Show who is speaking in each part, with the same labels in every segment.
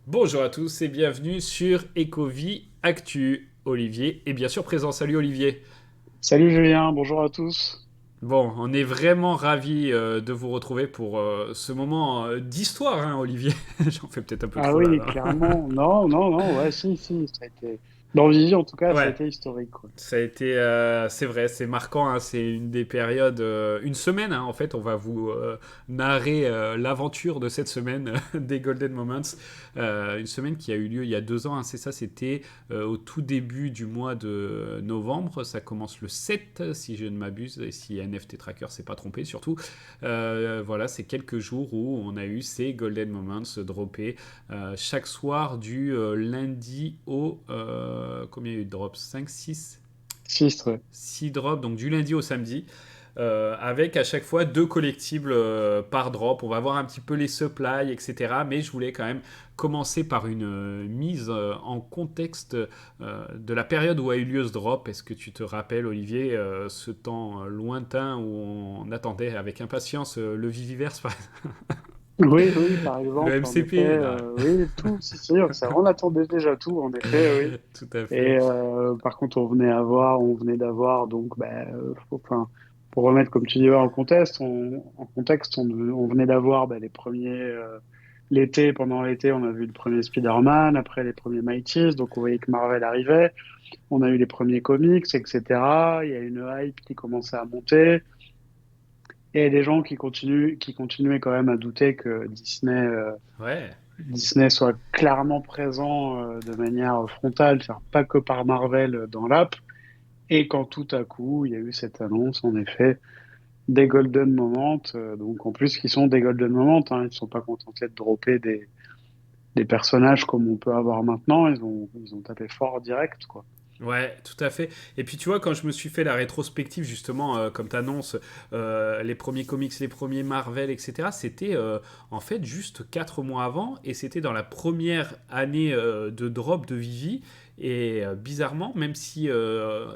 Speaker 1: Bonjour à tous et bienvenue sur Ecovie Actu. Olivier est bien sûr présent. Salut Olivier.
Speaker 2: Salut Julien, bonjour à tous.
Speaker 1: Bon, on est vraiment ravis de vous retrouver pour ce moment d'histoire, hein, Olivier. J'en fais peut-être un peu
Speaker 2: Ah
Speaker 1: trop là,
Speaker 2: oui,
Speaker 1: non?
Speaker 2: clairement. Non, non, non, ouais, si, ça a été. Dans Vivi, en tout cas, ça a
Speaker 1: Ouais,
Speaker 2: été historique, quoi.
Speaker 1: ça a été, c'est vrai, c'est marquant, hein, c'est une des périodes, une semaine, hein, en fait, on va vous narrer l'aventure de cette semaine des Golden Moments. Une semaine qui a eu lieu il y a 2 ans, hein, c'est ça, c'était au tout début du mois de novembre, ça commence le 7, si je ne m'abuse, et si NFT Tracker s'est pas trompé surtout. Voilà, c'est quelques jours où on a eu ces Golden Moments droppés chaque soir du lundi au... combien il y a eu de drops? 5, 6,
Speaker 2: Sistre.
Speaker 1: 6 drops, donc du lundi au samedi. Avec à chaque fois 2 collectibles par drop. On va voir un petit peu les supplies, etc. Mais je voulais quand même commencer par une mise en contexte de la période où a eu lieu ce drop. Est-ce que tu te rappelles, Olivier, ce temps lointain où on attendait avec impatience le Viviverse,
Speaker 2: Oui, oui, par
Speaker 1: le
Speaker 2: exemple, en effet,
Speaker 1: MCP là.
Speaker 2: oui, tout, si, on attendait déjà tout, en effet, oui.
Speaker 1: Tout à fait.
Speaker 2: Et par contre, on venait d'avoir, donc, enfin, pour remettre, comme tu dis, en contexte, on venait d'avoir les premiers, l'été, pendant l'été, on a vu le premier Spider-Man, après les premiers Mighties, donc on voyait que Marvel arrivait. On a eu les premiers comics, etc. Il y a une hype qui commençait à monter. Et des gens qui continuaient quand même à douter que
Speaker 1: Ouais.
Speaker 2: Disney soit clairement présent de manière frontale, faire pas que par Marvel dans l'app. Et quand tout à coup, il y a eu cette annonce, en effet, des Golden Moments, donc en plus qui sont des Golden Moments, hein, ils ne sont pas contentés de dropper des personnages comme on peut avoir maintenant, ils ont tapé fort direct, quoi.
Speaker 1: Ouais, tout à fait. Et puis tu vois, quand je me suis fait la rétrospective, justement, comme tu annonces, les premiers comics, les premiers Marvel, etc., c'était en fait juste 4 mois avant, et c'était dans la première année de drop de Vivi. Et bizarrement, même si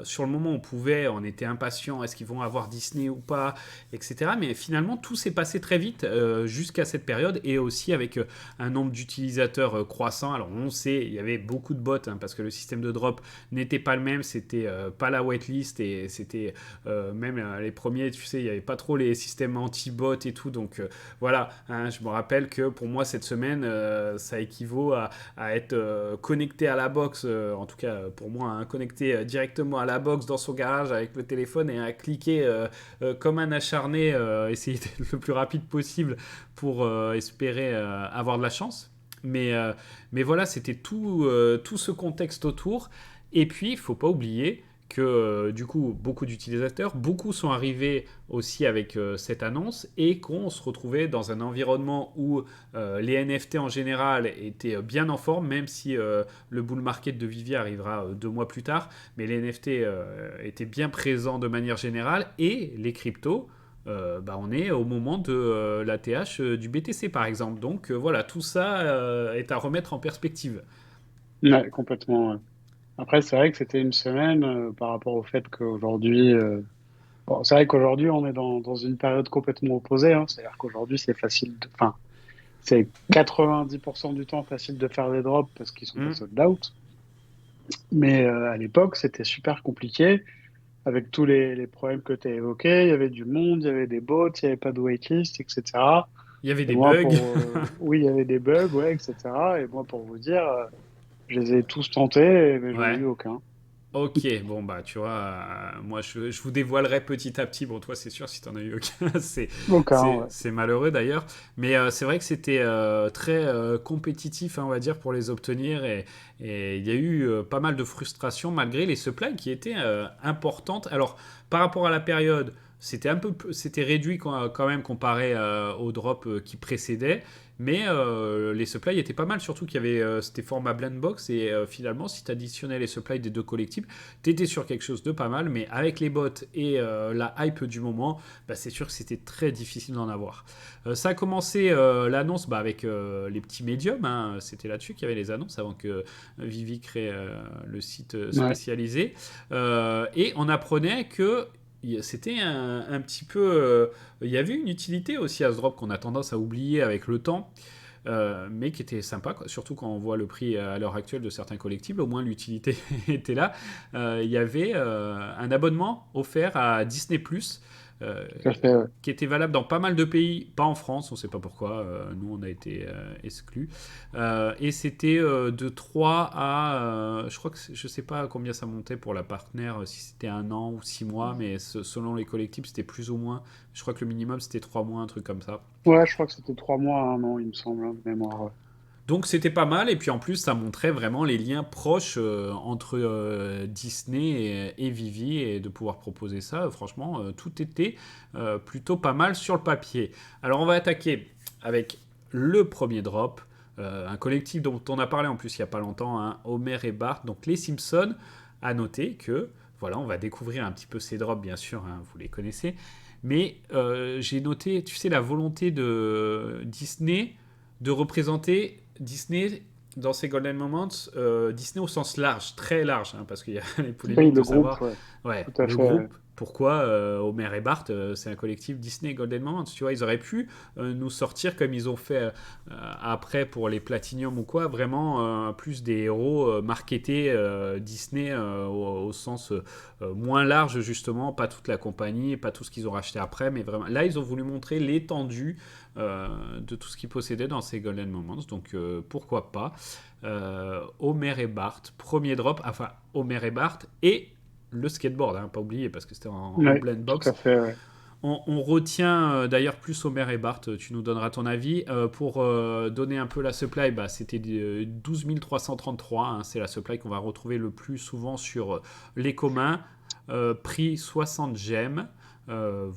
Speaker 1: sur le moment on pouvait, on était impatient, est-ce qu'ils vont avoir Disney ou pas, etc. Mais finalement, tout s'est passé très vite jusqu'à cette période, et aussi avec un nombre d'utilisateurs croissant. Alors on sait, il y avait beaucoup de bots, hein, parce que le système de drop n'était pas le même, c'était pas la whitelist et c'était même les premiers, tu sais, il n'y avait pas trop les systèmes anti-bot et tout, donc voilà, hein, je me rappelle que pour moi cette semaine, ça équivaut à être connecté à la box, en tout cas pour moi, hein, connecté directement à la box dans son garage avec le téléphone et à cliquer comme un acharné, essayer d'être le plus rapide possible pour espérer avoir de la chance. Mais, euh, mais voilà, c'était tout ce contexte autour. Et puis, il ne faut pas oublier que du coup, beaucoup d'utilisateurs, beaucoup sont arrivés aussi avec cette annonce et qu'on se retrouvait dans un environnement où les NFT en général étaient bien en forme, même si le bull market de Vivi arrivera 2 mois plus tard, mais les NFT étaient bien présents de manière générale et les cryptos. On est au moment de la TH du BTC par exemple. Donc voilà, tout ça est à remettre en perspective.
Speaker 2: Ouais, complètement. Ouais. Après, c'est vrai que c'était une semaine par rapport au fait qu'aujourd'hui, bon, c'est vrai qu'aujourd'hui, on est dans une période complètement opposée, hein. C'est-à-dire qu'aujourd'hui, enfin, c'est 90% du temps facile de faire des drops parce qu'ils sont pas
Speaker 1: Hmm.
Speaker 2: sold out. Mais à l'époque, c'était super compliqué avec tous les problèmes que tu as évoqués. Il y avait du monde, il y avait des bots, il n'y avait pas de waitlist, etc.
Speaker 1: Il y avait
Speaker 2: Et
Speaker 1: des
Speaker 2: moi,
Speaker 1: bugs.
Speaker 2: oui, il y avait des bugs, ouais, etc. Et moi, pour vous dire, je les ai tous tentés, mais j'en ai
Speaker 1: Ouais.
Speaker 2: eu aucun.
Speaker 1: Ok, bon bah tu vois, moi je vous dévoilerai petit à petit, bon toi c'est sûr si t'en as eu aucun,
Speaker 2: Aucun, ouais.
Speaker 1: c'est malheureux d'ailleurs, mais c'est vrai que c'était très compétitif, hein, on va dire, pour les obtenir, et il y a eu pas mal de frustration malgré les supplies qui étaient importantes. Alors par rapport à la période, c'était réduit quand même comparé au drop qui précédait, mais les supplies étaient pas mal, surtout qu'il y avait c'était format blend box, et finalement si tu additionnais les supplies des 2 collectibles, tu étais sur quelque chose de pas mal, mais avec les bots et la hype du moment, bah, c'est sûr que c'était très difficile d'en avoir. Ça a commencé l'annonce avec les petits médiums, hein, c'était là-dessus qu'il y avait les annonces avant que Vivi crée le site
Speaker 2: Ouais.
Speaker 1: spécialisé. Et on apprenait que c'était un petit peu. Il y avait une utilité aussi à ce drop qu'on a tendance à oublier avec le temps. mais qui était sympa, quoi. Surtout quand on voit le prix à l'heure actuelle de certains collectibles, au moins l'utilité était là. Il y avait un abonnement offert à Disney Plus, euh,
Speaker 2: Tout à fait, ouais.
Speaker 1: qui était valable dans pas mal de pays, pas en France, on ne sait pas pourquoi, nous on a été exclus. Et c'était de 3 à, je crois que je sais pas combien ça montait pour la partenaire, si c'était un an ou 6 mois, mais selon les collectibles c'était plus ou moins, je crois que le minimum c'était 3 mois, un truc comme ça.
Speaker 2: Ouais, je crois que c'était 3 mois à un an, il me semble, hein, de mémoire. Ouais.
Speaker 1: Donc c'était pas mal, et puis en plus ça montrait vraiment les liens proches entre Disney et Vivi, et de pouvoir proposer ça, franchement, tout était plutôt pas mal sur le papier. Alors on va attaquer avec le premier drop, un collectif dont on a parlé en plus il y a pas longtemps, hein, Homer et Bart, donc les Simpsons. À noter que, voilà, on va découvrir un petit peu ces drops, bien sûr, hein, vous les connaissez, mais j'ai noté, tu sais, la volonté de Disney de représenter Disney dans ses Golden Moments, Disney au sens large, très large, hein, parce qu'il y a les
Speaker 2: Oui,
Speaker 1: polémiques de
Speaker 2: le groupe,
Speaker 1: savoir,
Speaker 2: ouais,
Speaker 1: ouais,
Speaker 2: tout à
Speaker 1: le
Speaker 2: fait. Ouais.
Speaker 1: groupe, pourquoi Homer et Bart, c'est un collectif Disney Golden Moments, tu vois, ils auraient pu nous sortir comme ils ont fait après pour les Platinum ou quoi, vraiment plus des héros marketés Disney au sens moins large justement, pas toute la compagnie, pas tout ce qu'ils ont racheté après, mais vraiment, là ils ont voulu montrer l'étendue de tout ce qu'ils possédaient dans ces Golden Moments. Donc pourquoi pas. Homer et Bart, premier drop, enfin Homer et Bart et le skateboard, hein, pas oublier parce que c'était en
Speaker 2: Ouais,
Speaker 1: blend
Speaker 2: tout à
Speaker 1: box.
Speaker 2: fait, ouais.
Speaker 1: On retient d'ailleurs plus Homer et Bart, tu nous donneras ton avis. Pour donner un peu la supply, bah, c'était 12 333, hein, c'est la supply qu'on va retrouver le plus souvent sur les communs. Prix 60 gemmes.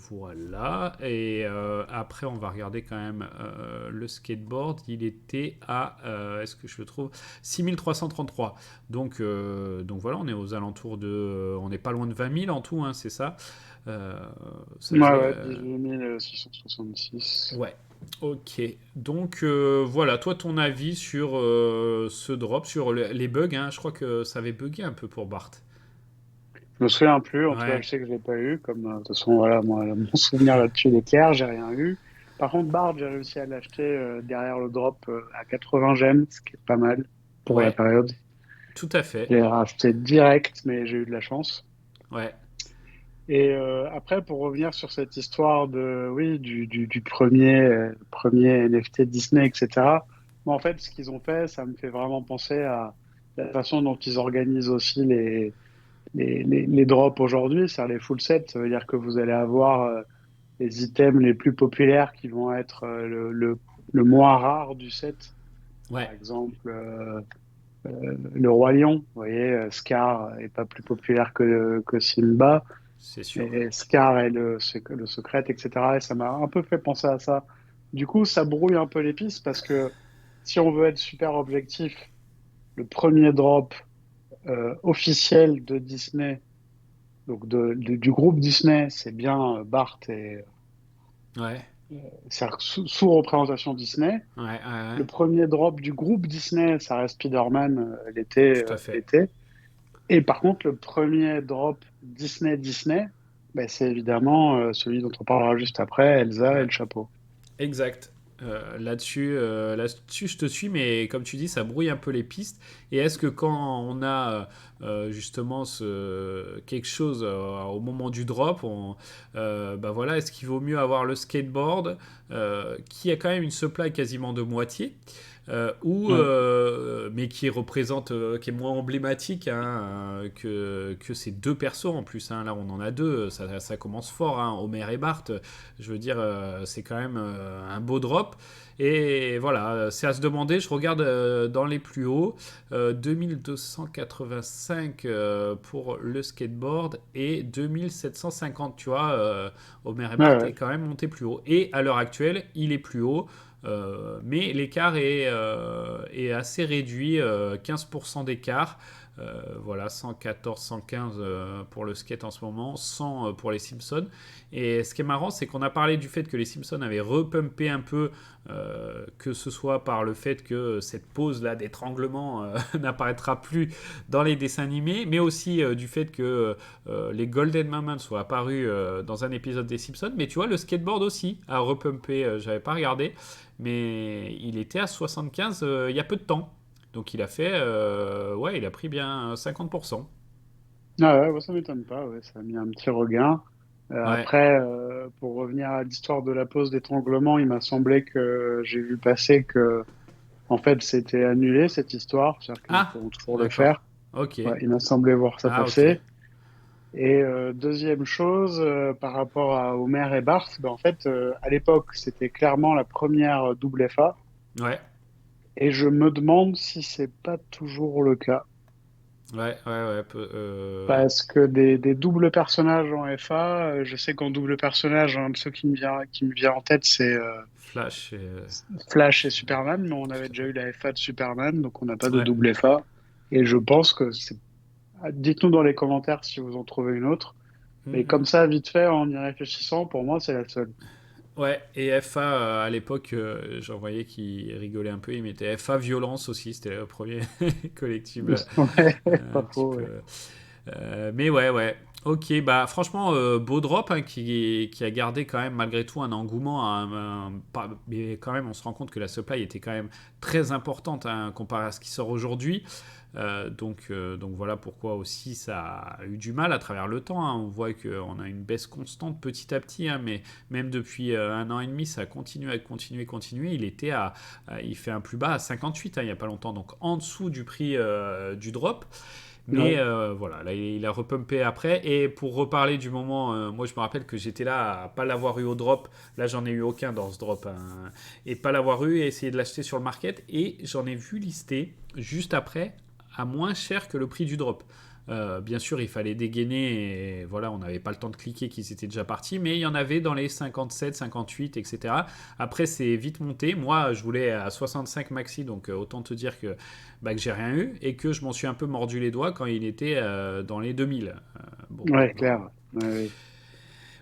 Speaker 1: Voilà. Et après, on va regarder quand même le skateboard. Il était à, est-ce que je le trouve 6333. Donc voilà, on est aux alentours de. On n'est pas loin de 20 000 en tout, hein, c'est ça. Euh, ça
Speaker 2: Ouais,
Speaker 1: faisait.
Speaker 2: ouais, 18 666.
Speaker 1: Ouais. Ok. Donc voilà, toi ton avis sur ce drop, sur les bugs, hein. Je crois que ça avait bugué un peu pour Bart.
Speaker 2: Je me souviens plus, en tout cas,
Speaker 1: Ouais.
Speaker 2: je sais que je l'ai pas eu. Comme, de toute façon, voilà, moi, mon souvenir là-dessus il est clair, j'ai rien eu. Par contre, Bard, j'ai réussi à l'acheter derrière le drop à 80 gemmes, ce qui est pas mal pour la
Speaker 1: Ouais.
Speaker 2: période.
Speaker 1: Tout à
Speaker 2: Je
Speaker 1: fait.
Speaker 2: l'ai racheté direct, mais j'ai eu de la chance.
Speaker 1: Ouais.
Speaker 2: Et après, pour revenir sur cette histoire de, oui, du premier NFT Disney, etc. Moi, en fait, ce qu'ils ont fait, ça me fait vraiment penser à la façon dont ils organisent aussi les drops aujourd'hui, c'est-à-dire les full sets. Ça veut dire que vous allez avoir les items les plus populaires qui vont être le moins rare du set. Par
Speaker 1: Ouais.
Speaker 2: exemple, le Roi Lion. Vous voyez, Scar est pas plus populaire que Simba.
Speaker 1: C'est sûr.
Speaker 2: Et Scar est le secret, etc. Et ça m'a un peu fait penser à ça. Du coup, ça brouille un peu les pistes parce que si on veut être super objectif, le premier drop officiel de Disney, donc du groupe Disney, c'est bien Bart et
Speaker 1: Ouais.
Speaker 2: c'est-à-dire sous représentation Disney.
Speaker 1: Ouais. Ouais. Ouais.
Speaker 2: Le premier drop du groupe Disney, ça reste Spider-Man
Speaker 1: Tout à fait.
Speaker 2: l'été. Et par contre, le premier drop Disney, ben, c'est évidemment celui dont on parlera juste après, Elsa et
Speaker 1: Ouais.
Speaker 2: le chapeau.
Speaker 1: Exact. Là-dessus, je te suis, mais comme tu dis, ça brouille un peu les pistes. Et est-ce que quand on a justement quelque chose au moment du drop, bah voilà, est-ce qu'il vaut mieux avoir le skateboard qui a quand même une supply quasiment de moitié,
Speaker 2: Ouais.
Speaker 1: mais qui représente, qui est moins emblématique, hein, que ces deux persos en plus, hein. Là, on en a deux, ça commence fort, hein, Homer et Bart. Je veux dire, c'est quand même un beau drop. Et voilà, c'est à se demander. Je regarde dans les plus hauts, 2285 pour le skateboard et 2750. Tu vois, Homer et
Speaker 2: Ouais,
Speaker 1: Bart est
Speaker 2: ouais.
Speaker 1: quand même monté plus haut. Et à l'heure actuelle, il est plus haut. Mais l'écart est assez réduit, 15% d'écart. Voilà, 114, 115 pour le skate en ce moment, 100 pour les Simpsons. Et ce qui est marrant, c'est qu'on a parlé du fait que les Simpsons avaient repumpé un peu, que ce soit par le fait que cette pause-là d'étranglement n'apparaîtra plus dans les dessins animés, mais aussi du fait que les Golden Moments soient apparus dans un épisode des Simpsons. Mais tu vois, le skateboard aussi a repumpé, j'avais pas regardé, mais il était à 75 il y a peu de temps. Donc il a fait, ouais, il a pris bien 50%.
Speaker 2: Ah ouais, bah, ça m'étonne pas, ouais, ça a mis un petit regain.
Speaker 1: Ouais.
Speaker 2: Après, pour revenir à l'histoire de la pause d'étranglement, il m'a semblé que j'ai vu passer que, en fait, c'était annulé cette histoire, c'est-à-dire qu'ils
Speaker 1: Ah,
Speaker 2: pourront toujours le
Speaker 1: d'accord.
Speaker 2: faire.
Speaker 1: Ok.
Speaker 2: Ouais, il m'a semblé voir ça
Speaker 1: Ah, ok.
Speaker 2: passer. Et deuxième chose, par rapport à Homer et Bart, ben, en fait, à l'époque, c'était clairement la première double FA,
Speaker 1: Ouais.
Speaker 2: et je me demande si c'est pas toujours le cas.
Speaker 1: Ouais, ouais, ouais.
Speaker 2: Parce que des doubles personnages en FA, je sais qu'en double personnage, un de ceux qui me vient en tête, c'est
Speaker 1: Flash.
Speaker 2: Flash et Superman, mais on avait déjà eu la FA de Superman, donc on n'a pas de
Speaker 1: Ouais.
Speaker 2: double FA. Et je pense que c'est... Dites-nous dans les commentaires si vous en trouvez une autre. Mais
Speaker 1: Mhm.
Speaker 2: comme ça, vite fait, en y réfléchissant, pour moi, c'est la seule.
Speaker 1: Ouais, et FA, à l'époque, j'en voyais qui rigolait un peu. Il mettait FA Violence aussi. C'était le premier collectible
Speaker 2: Ouais, pas
Speaker 1: un petit
Speaker 2: faux,
Speaker 1: peu.
Speaker 2: ouais.
Speaker 1: Mais ouais, ouais. Ok, bah franchement, beau drop hein, qui a gardé quand même malgré tout un engouement. Mais quand même, on se rend compte que la supply était quand même très importante hein, comparé à ce qui sort aujourd'hui. Donc voilà pourquoi aussi ça a eu du mal à travers le temps. Hein. On voit qu'on a une baisse constante petit à petit, hein, mais même depuis un an et demi, ça continue à continuer. Il fait un plus bas à 58 hein, il n'y a pas longtemps, donc en dessous du prix du drop. Mais
Speaker 2: Ouais.
Speaker 1: voilà, là, il a repumpé après. Et pour reparler du moment, moi je me rappelle que j'étais là à pas l'avoir eu au drop. Là, j'en ai eu aucun dans ce drop. Hein. Et pas l'avoir eu et essayer de l'acheter sur le market. Et j'en ai vu lister juste après à moins cher que le prix du drop. Bien sûr, il fallait dégainer et voilà, on n'avait pas le temps de cliquer qu'ils étaient déjà partis, mais il y en avait dans les 57, 58, etc. Après, c'est vite monté. Moi, je voulais à 65 maxi, donc autant te dire que j'ai rien eu et que je m'en suis un peu mordu les doigts quand il était dans les 2000. Bon,
Speaker 2: Ouais,
Speaker 1: voilà.
Speaker 2: clair. Ouais, ouais.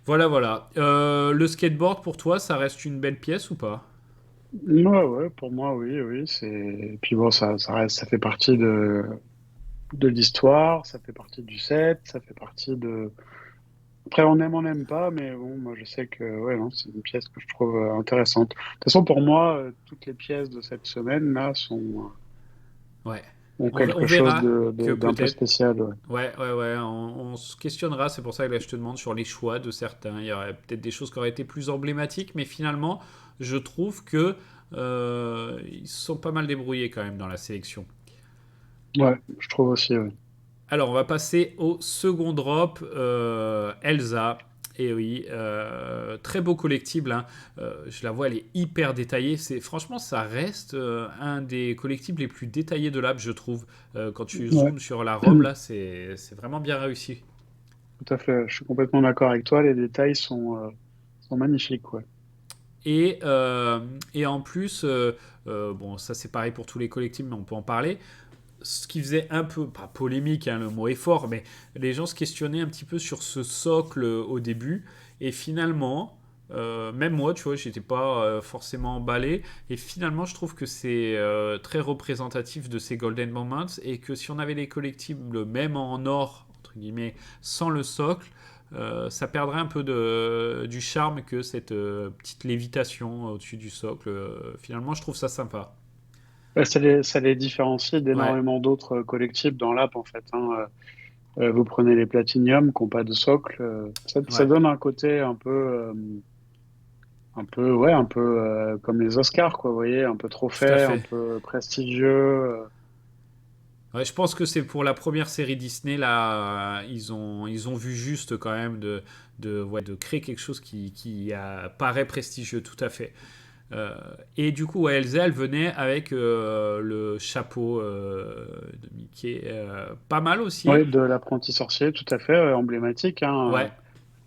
Speaker 1: Voilà, voilà. Le skateboard, pour toi, ça reste une belle pièce ou pas?
Speaker 2: Ouais, ouais, pour moi, oui, oui. Et puis bon, ça reste, ça fait partie de l'histoire, ça fait partie du set, ça fait partie de. Après, on n'aime pas, mais bon, moi, je sais que, ouais, non, c'est une pièce que je trouve intéressante. De toute façon, pour moi, toutes les pièces de cette semaine-là
Speaker 1: Ouais.
Speaker 2: ont
Speaker 1: On
Speaker 2: quelque chose
Speaker 1: verra que
Speaker 2: d'un peu
Speaker 1: peut-être.
Speaker 2: spécial, ouais.
Speaker 1: Ouais, ouais, ouais, on se questionnera, c'est pour ça que là je te demande sur les choix de certains. Il y aurait peut-être des choses qui auraient été plus emblématiques, mais finalement, je trouve que ils se sont pas mal débrouillés quand même dans la sélection.
Speaker 2: Ouais, je trouve aussi, ouais.
Speaker 1: Alors, on va passer au second drop, Elsa. Et oui, très beau collectible. Hein. Je la vois, elle est hyper détaillée. Franchement, ça reste un des collectibles les plus détaillés de l'app, je trouve. Quand tu
Speaker 2: Ouais,
Speaker 1: zoomes sur la robe, là, c'est vraiment bien réussi.
Speaker 2: tout à fait. Je suis complètement d'accord avec toi. Les détails sont magnifiques, ouais.
Speaker 1: Et, euh, et en plus, bon, ça c'est pareil pour tous les collectibles, mais on peut en parler. Ce qui faisait un peu, pas polémique, hein, le mot est fort, mais les gens se questionnaient un petit peu sur ce socle au début. Et finalement, même moi, tu vois, j'étais pas forcément emballé. Et finalement, je trouve que c'est très représentatif de ces Golden Moments. Et que si on avait les collectibles, même en or, entre guillemets, sans le socle, ça perdrait un peu du charme que cette petite lévitation au-dessus du socle. Finalement, je trouve ça sympa.
Speaker 2: Ouais, ça les différencie
Speaker 1: Ouais,
Speaker 2: d'énormément d'autres collectibles dans l'app, en fait, hein. Vous prenez les Platinium qui n'ont pas de socle. Ça
Speaker 1: ouais,
Speaker 2: donne un côté ouais, un peu comme les Oscars, quoi, vous voyez, un peu
Speaker 1: tout à
Speaker 2: trophée, un
Speaker 1: fait.
Speaker 2: peu prestigieux.
Speaker 1: Ouais, je pense que c'est pour la première série Disney, là, ils ont vu juste quand même ouais, de créer quelque chose qui paraît prestigieux, tout à fait. Euh, et du coup, ouais, Elsa, elle venait avec le chapeau de Mickey. Pas mal aussi.
Speaker 2: Oui, de l'apprenti sorcier, tout à fait, emblématique, hein.
Speaker 1: Ouais,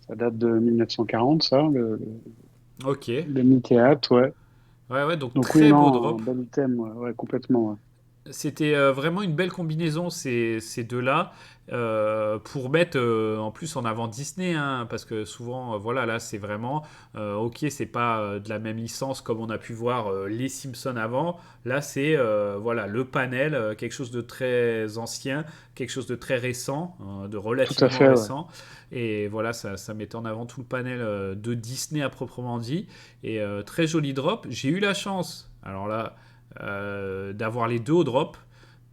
Speaker 2: Ça date de 1940, ça,
Speaker 1: ok.
Speaker 2: le Mickey Hat, ouais.
Speaker 1: Ouais, ouais, donc
Speaker 2: Donc oui,
Speaker 1: très beau
Speaker 2: non, un
Speaker 1: drop.
Speaker 2: bel item, ouais, ouais, complètement, ouais.
Speaker 1: C'était vraiment une belle combinaison, ces deux-là, pour mettre en plus en avant Disney, hein, parce que souvent, voilà, là, c'est vraiment, ok, c'est pas de la même licence comme on a pu voir les Simpsons avant. Là, c'est voilà, le panel, quelque chose de très ancien, quelque chose de très récent, de
Speaker 2: Tout à
Speaker 1: relativement
Speaker 2: fait, ouais.
Speaker 1: récent. Et voilà, ça met en avant tout le panel de Disney à proprement dit. Et très joli drop. J'ai eu la chance, alors là, d'avoir les deux au drop.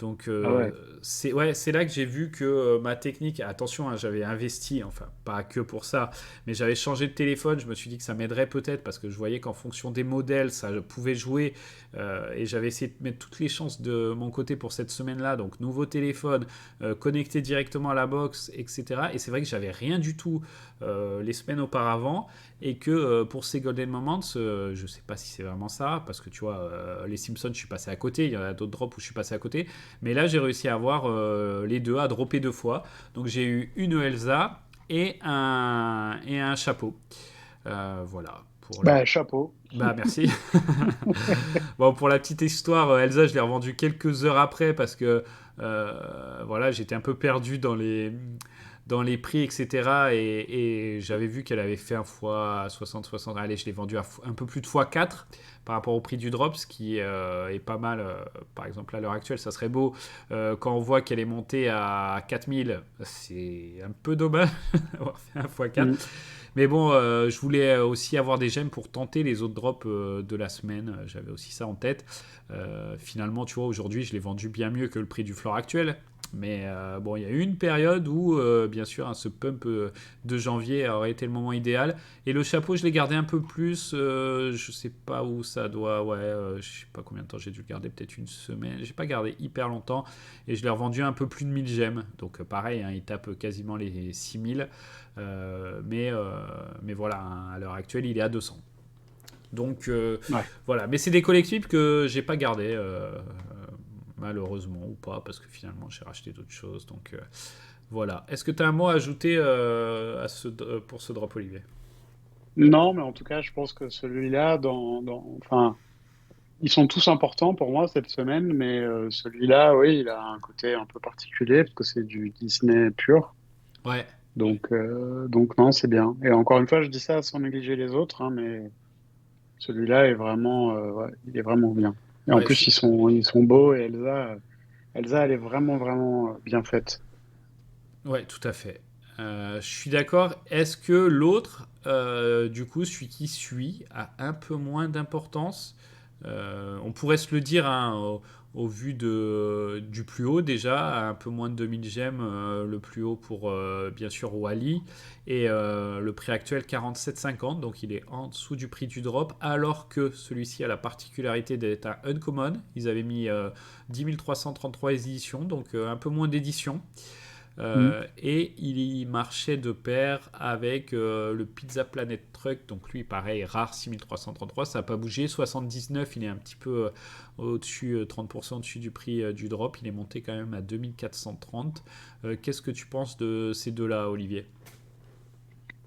Speaker 1: Donc
Speaker 2: Ah ouais.
Speaker 1: c'est ouais, c'est là que j'ai vu que ma technique, attention, hein, j'avais investi, enfin pas que pour ça, mais j'avais changé de téléphone, je me suis dit que ça m'aiderait peut-être parce que je voyais qu'en fonction des modèles, ça pouvait jouer et j'avais essayé de mettre toutes les chances de mon côté pour cette semaine-là, donc nouveau téléphone, connecté directement à la box, etc. Et c'est vrai que j'avais rien du tout les semaines auparavant et que pour ces Golden Moments, je sais pas si c'est vraiment ça, parce que tu vois, les Simpsons, je suis passé à côté, il y en a d'autres drops où je suis passé à côté, mais là j'ai réussi à avoir les deux, à dropper deux fois. Donc j'ai eu une Elsa et un chapeau. Voilà, pour la...
Speaker 2: Bah, chapeau.
Speaker 1: Bah merci. Bon, pour la petite histoire, Elsa, je l'ai revendue quelques heures après parce que voilà, j'étais un peu perdu dans les prix, etc. Et j'avais vu qu'elle avait fait un fois 60. Allez, je l'ai vendu à un peu plus de fois 4 par rapport au prix du drop, ce qui est pas mal. Par exemple, à l'heure actuelle, ça serait beau. Quand on voit qu'elle est montée à 4000, c'est un peu dommage d'avoir fait un fois 4.
Speaker 2: Mm.
Speaker 1: Mais bon, je voulais aussi avoir des gemmes pour tenter les autres drops de la semaine. J'avais aussi ça en tête. Finalement, tu vois, aujourd'hui, je l'ai vendu bien mieux que le prix du floor actuel. Mais bon, il y a eu une période où, bien sûr, hein, ce pump de janvier aurait été le moment idéal. Et le chapeau, je l'ai gardé un peu plus. Je sais pas où ça doit. Ouais, je sais pas combien de temps j'ai dû le garder. Peut-être une semaine. J'ai pas gardé hyper longtemps. Et je l'ai revendu un peu plus de 1000 gemmes. Donc pareil, hein, il tape quasiment les 6000. Mais voilà, hein, à l'heure actuelle, il est à 200. Donc
Speaker 2: Ouais.
Speaker 1: voilà. Mais c'est des collectibles que j'ai pas gardés. Malheureusement ou pas, parce que finalement j'ai racheté d'autres choses. Donc voilà. Est-ce que tu as un mot à ajouter pour ce drop, Olivier?
Speaker 2: Non, mais en tout cas, je pense que celui-là, enfin, ils sont tous importants pour moi cette semaine, mais celui-là, oui, il a un côté un peu particulier parce que c'est du Disney pur.
Speaker 1: Ouais.
Speaker 2: Donc non, c'est bien. Et encore une fois, je dis ça sans négliger les autres, hein, mais celui-là est vraiment, ouais, il est vraiment bien. Et en
Speaker 1: Ouais,
Speaker 2: plus, ils sont beaux et Elsa, elle est vraiment, vraiment bien faite.
Speaker 1: ouais, tout à fait. Je suis d'accord. Est-ce que l'autre, du coup, celui qui suit, a un peu moins d'importance? On pourrait se le dire hein, au vu du plus haut déjà, un peu moins de 2000 gemmes, le plus haut pour bien sûr Wally, et le prix actuel 47,50, donc il est en dessous du prix du drop, alors que celui-ci a la particularité d'être un uncommon. Ils avaient mis 10 333 éditions, donc un peu moins d'éditions.
Speaker 2: Mm.
Speaker 1: Et il marchait de pair avec le Pizza Planet Truck, donc lui pareil, rare 6333, ça n'a pas bougé, 79, il est un petit peu au-dessus, 30% au-dessus du prix du drop, il est monté quand même à 2430. Qu'est-ce que tu penses de ces deux-là, Olivier?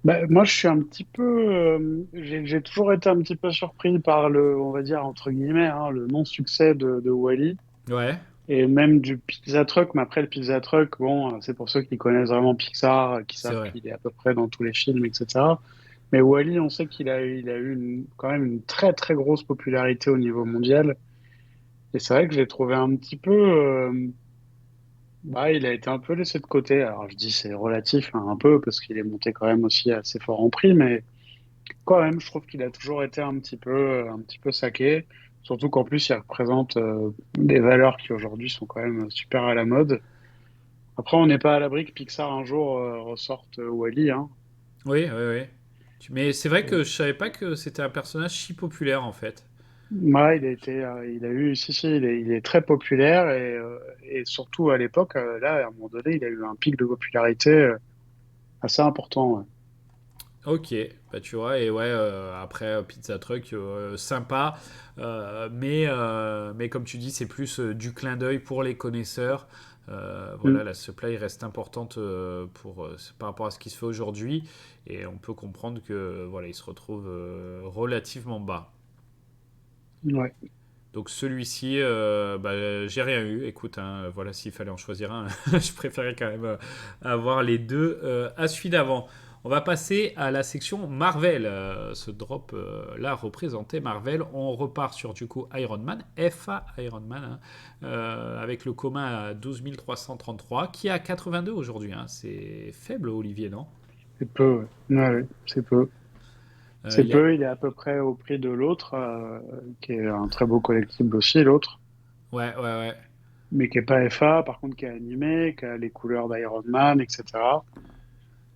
Speaker 2: Bah, moi, je suis un petit peu, j'ai toujours été un petit peu surpris par on va dire entre guillemets, hein, le non-succès de Wall-E
Speaker 1: Ouais,
Speaker 2: et même du Pizza Truck. Mais après, le Pizza Truck, bon, c'est pour ceux qui connaissent vraiment Pixar, qui
Speaker 1: c'est
Speaker 2: savent
Speaker 1: vrai.
Speaker 2: qu'il est à peu près dans tous les films, etc. Mais Wall-E, on sait il a eu quand même une très très grosse popularité au niveau mondial. Et c'est vrai que je l'ai trouvé un petit peu, bah, il a été un peu laissé de côté. Alors je dis c'est relatif, hein, un peu parce qu'il est monté quand même aussi assez fort en prix, mais quand même, je trouve qu'il a toujours été un petit peu saqué. Surtout qu'en plus, il représente des valeurs qui aujourd'hui sont quand même super à la mode. Après, on n'est pas à l'abri que Pixar un jour ressorte Wall-E, hein.
Speaker 1: Oui, oui, oui. Mais c'est vrai que
Speaker 2: Et,
Speaker 1: je savais pas que c'était un personnage si populaire en fait.
Speaker 2: ouais, il a eu, si, il est très populaire et surtout à l'époque, là, à un moment donné, il a eu un pic de popularité assez important. Ouais.
Speaker 1: Ok, bah tu vois, et ouais, après Pizza Truck, sympa, mais comme tu dis, c'est plus du clin d'œil pour les connaisseurs. Voilà,
Speaker 2: Mm.
Speaker 1: la supply reste importante par rapport à ce qui se fait aujourd'hui, et on peut comprendre que voilà, il se retrouve relativement bas.
Speaker 2: Ouais.
Speaker 1: Donc celui-ci, j'ai rien eu. Écoute, hein, voilà, s'il fallait en choisir un, je préférais quand même avoir les deux à celui d'avant. On va passer à la section Marvel. Ce drop-là représentait Marvel. On repart sur du coup Iron Man, FA Iron Man, hein, avec le commun à 12 333, qui est à 82 aujourd'hui. Hein. C'est faible, Olivier, non?
Speaker 2: C'est peu, ouais. Ouais, ouais, c'est peu. C'est
Speaker 1: Il y a...
Speaker 2: peu, il est à peu près au prix de l'autre, qui est un très beau collectible aussi, l'autre,
Speaker 1: Ouais, ouais, ouais.
Speaker 2: mais qui est pas FA, par contre qui est animé, qui a les couleurs d'Iron Man, etc.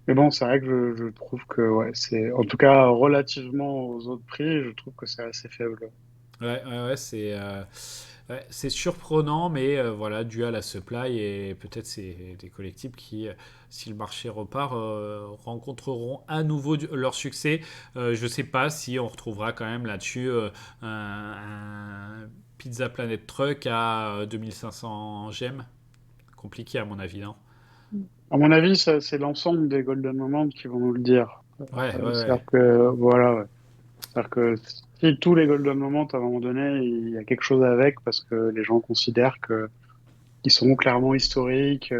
Speaker 2: Mais bon, c'est vrai que je trouve que, ouais, c'est, en tout cas, relativement aux autres prix, je trouve que c'est assez faible.
Speaker 1: Ouais, ouais, ouais, c'est surprenant, mais voilà, dû à la supply et peut-être c'est des collectibles qui, si le marché repart, rencontreront à nouveau leur succès. Je ne sais pas si on retrouvera quand même là-dessus un Pizza Planet Truck à 2500 gemmes. Compliqué à mon avis, non?
Speaker 2: À mon avis, ça, c'est l'ensemble des Golden Moments qui vont nous le dire.
Speaker 1: Ouais, ouais, ouais.
Speaker 2: C'est-à-dire que, voilà, ouais. C'est-à-dire que si tous les Golden Moments, à un moment donné, il y a quelque chose avec, parce que les gens considèrent que ils sont clairement historiques,